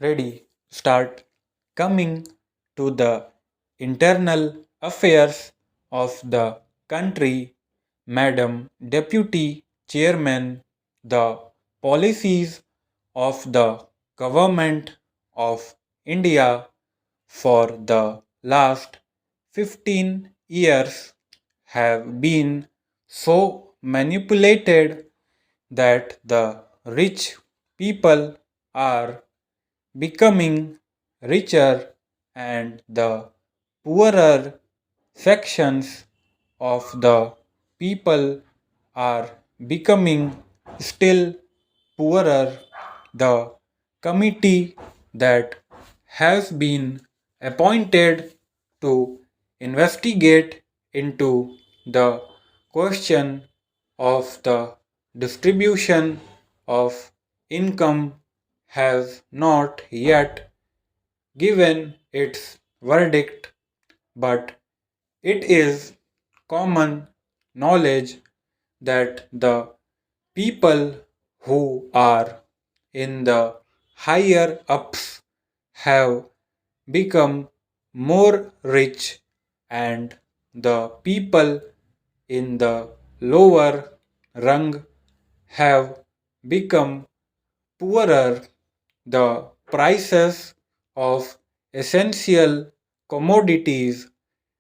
ready, start coming to the internal affairs of the country, Madam Deputy Chairman, the policies of the Government of India for the last 15 years have been so manipulated that the rich people are becoming richer and the poorer sections of the people are becoming still poorer. The committee that has been appointed to investigate into the question of the distribution of income has not yet given its verdict, but it is common knowledge that the people who are in the higher ups have become more rich and the people in the lower rung have become poorer. The prices of essential commodities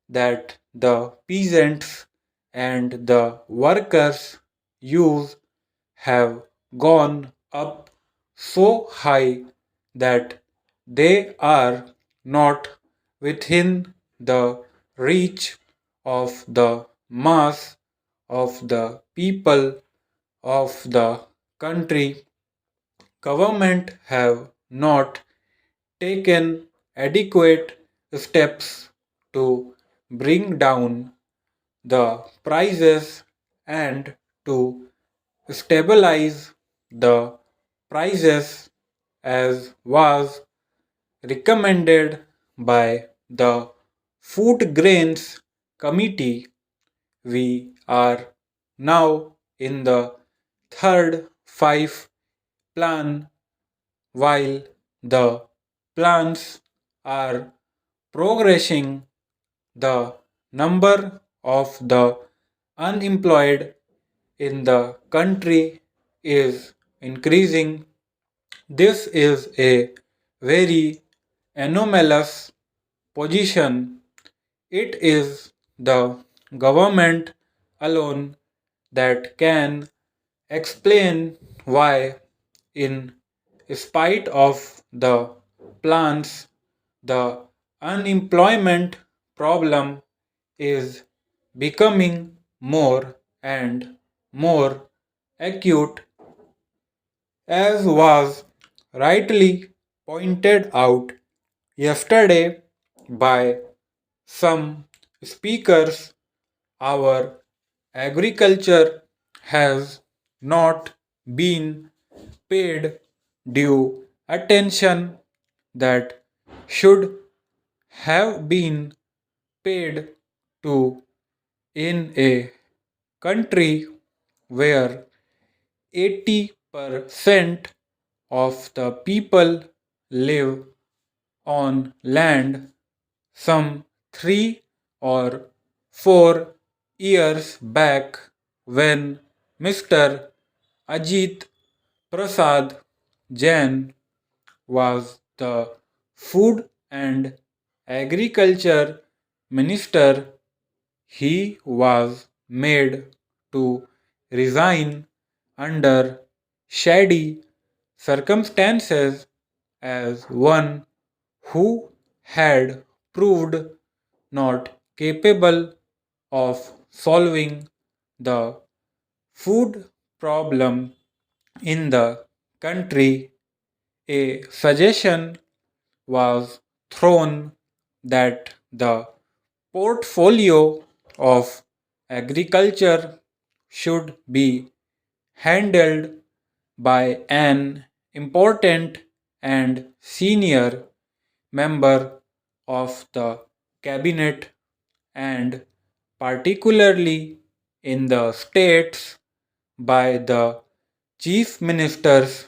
that the peasants and the workers use have gone up so high that they are not within the reach of the mass of the people of the country. Government have not taken adequate steps to bring down the prices and to stabilize the prices as was recommended by the Food Grains Committee. We are now in the third five plan. While the plans are progressing, the number of the unemployed in the country is increasing. This is a very anomalous position. It is the government alone that can explain why, in spite of the plans, the unemployment problem is becoming more and more acute, as was rightly pointed out yesterday by some speakers. Our agriculture has not been paid due attention that should have been paid to in a country where 80% of the people live on land. Some 3 or 4 years back, when Mr. Ajit Prasad Jain was the food and agriculture minister, he was made to resign under shady circumstances as one who had proved not capable of solving the food problem in the country. A suggestion was thrown that the portfolio of agriculture should be handled by an important and senior member of the cabinet, and particularly in the states by the chief ministers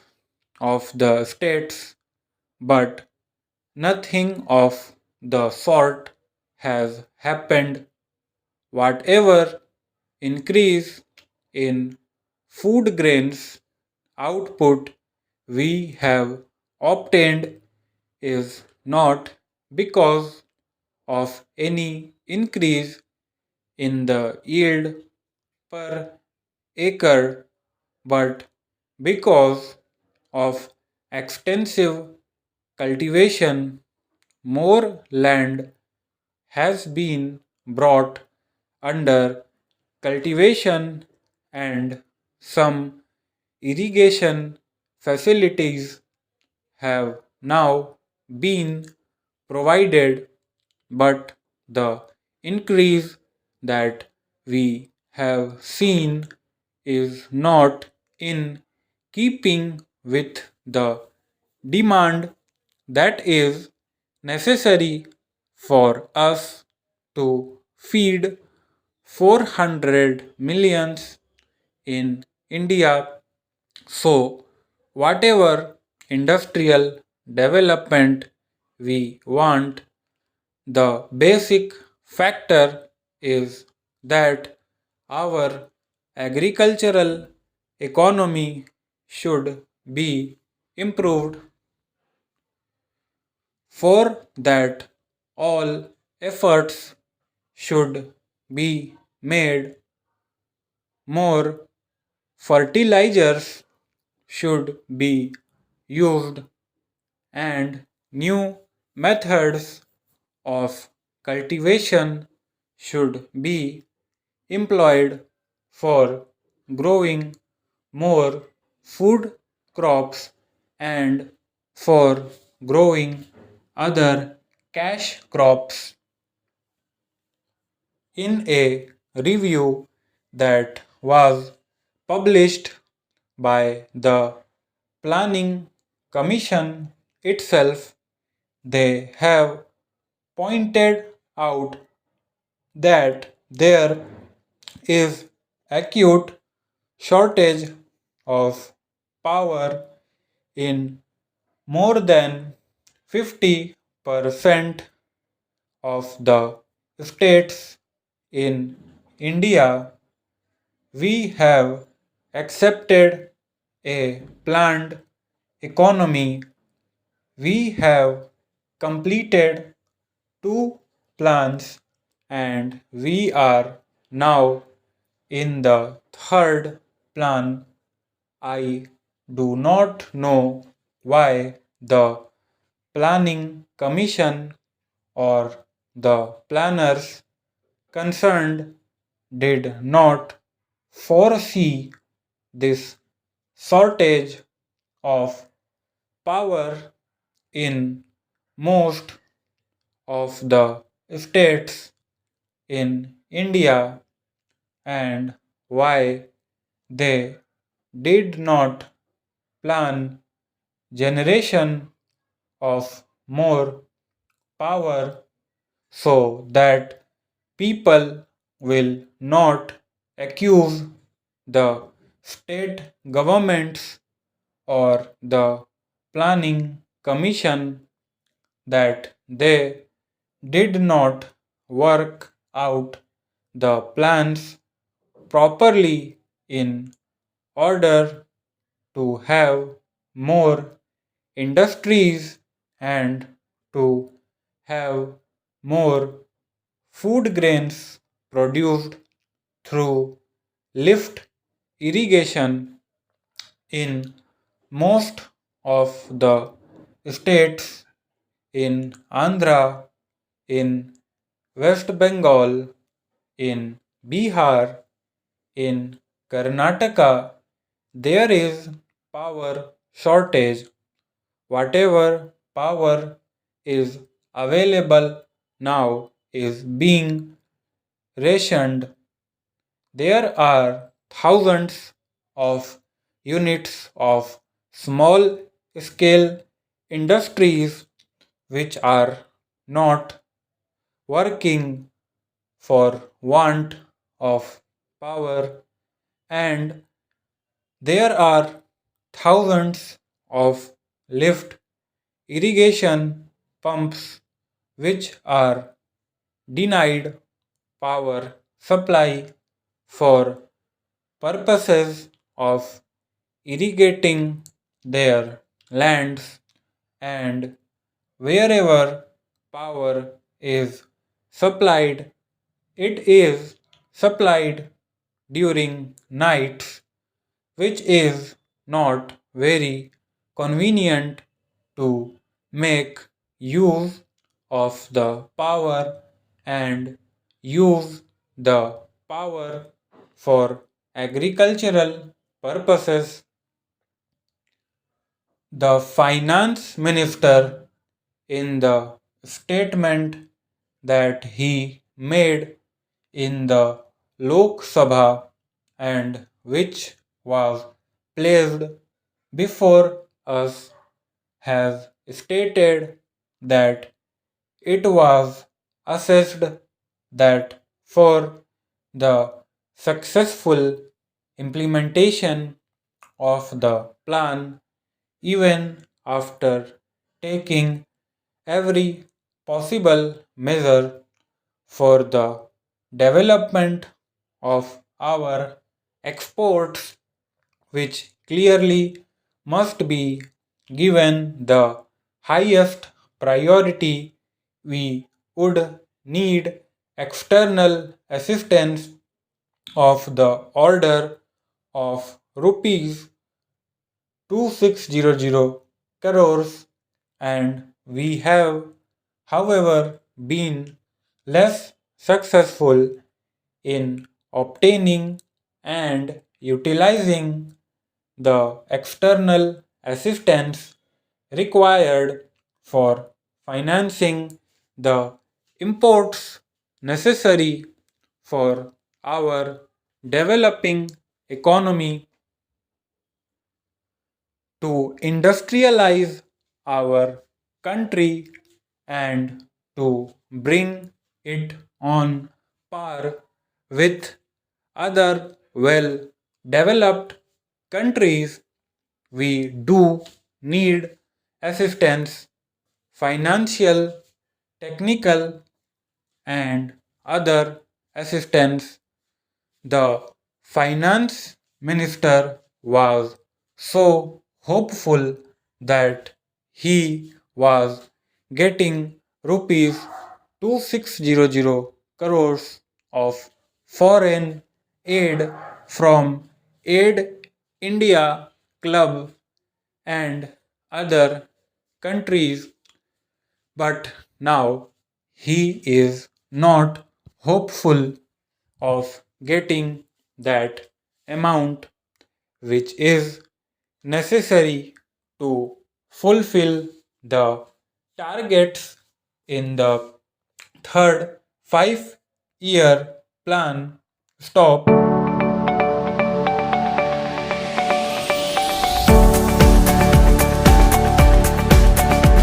of the states. but nothing of the sort has happened. Whatever increase in food grains output we have obtained is not because of any increase in the yield per acre, but because of extensive cultivation. More land has been brought under cultivation, and some irrigation facilities have now been provided, but the increase that we have seen is not in keeping with the demand that is necessary for us to feed 400 millions in India. So, whatever industrial development we want, the basic factor is that our agricultural economy should be improved. For that, all efforts should be made. More fertilizers should be used, and new methods of cultivation should be employed for growing more food crops and for growing other cash crops. In a review that was published by the Planning Commission itself, they have pointed out that there is acute shortage of power in more than 50% of the states in India. We have accepted a planned economy. We have completed two plans and we are now in the third plan. I do not know why the Planning Commission or the planners concerned did not foresee this shortage of power in most of the states in India and why they did not plan generation of more power so that people will not accuse the state governments or the planning commission that they did not work out the plans properly in order to have more industries and to have more food grains produced through lift irrigation in most of the states in Andhra, in West Bengal, in Bihar, in Karnataka, there is power shortage. Whatever power is available now is being rationed. There are thousands of units of small scale industries which are not working for want of power, and there are thousands of lift irrigation pumps which are denied power supply for purposes of irrigating their lands, and wherever power is supplied, it is supplied during nights, which is not very convenient to make use of the power and use the power for agricultural purposes. The finance minister, in the statement that he made in the Lok Sabha and which was placed before us, has stated that it was assessed that for the successful implementation of the plan, even after taking every possible measure for the development of our exports, which clearly must be given the highest priority, we would need external assistance of the order of rupees 2600 crores, and we have, however, been less successful in obtaining and utilizing the external assistance required for financing the imports necessary for our developing economy to industrialize our country and to bring it on par with other well developed countries. We do need assistance, financial, technical, and other assistance. The finance minister was so hopeful that he was getting rupees 2600 crores of foreign aid from Aid India Club and other countries, but now he is not hopeful of getting that amount which is necessary to fulfill the targets in the third 5-year plan. Stop.